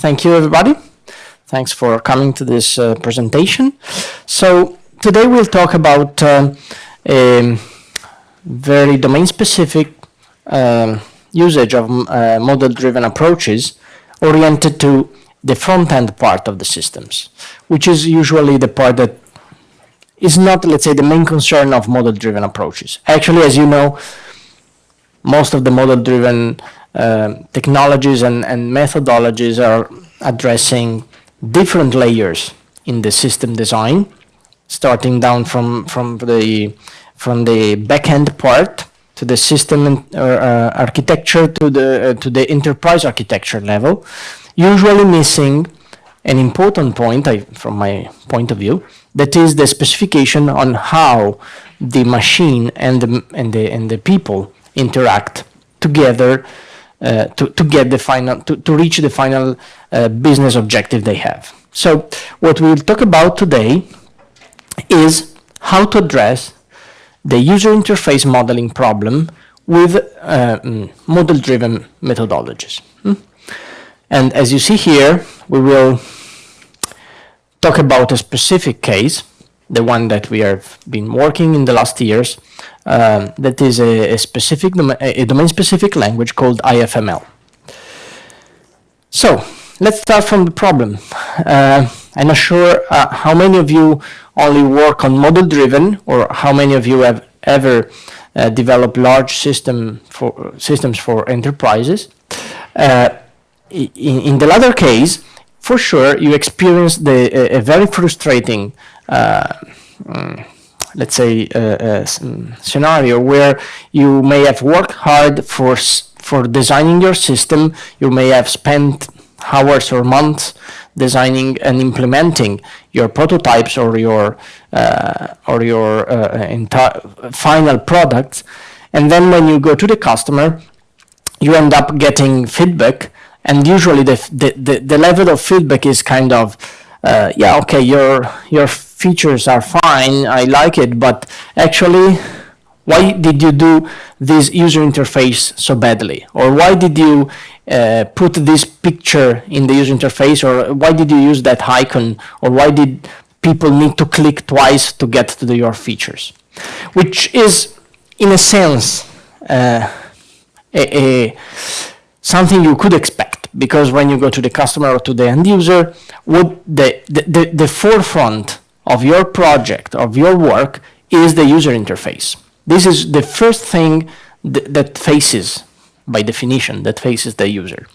Thank you, everybody. Thanks for coming to this presentation. So today we'll talk about a very domain-specific usage of model-driven approaches oriented to the front-end part of the systems, which is usually the part that is not, let's say, the main concern of model-driven approaches. Actually, as you know, most of the model-driven technologies and methodologies are addressing different layers in the system design, starting down from the back-end part to the system architecture to the enterprise architecture level, usually missing an important point, from my point of view, that is the specification on how the machine and the people interact together to get the final to reach the final business objective they have. So what we'll talk about today is how to address the user interface modeling problem with model-driven methodologies. And as you see here, we will talk about a specific case, the one that we have been working in the last years, that is a domain-specific language called IFML. So let's start from the problem. I'm not sure how many of you only work on model-driven, or how many of you have ever developed large systems for enterprises. In the latter case, for sure, you experience a very frustrating let's say, scenario where you may have worked hard for designing your system. You may have spent hours or months designing and implementing your prototypes or your entire final products, and then when you go to the customer, you end up getting feedback, and usually the level of feedback is kind of yeah, okay, your features are fine, I like it, but actually, why did you do this user interface so badly? Or why did you put this picture in the user interface? Or why did you use that icon? Or why did people need to click twice to get to your features? Which is, in a sense, something you could expect, because when you go to the customer or to the end user, what the forefront of your project, of your work, is the user interface. This is the first thing that faces, by definition, that faces the user.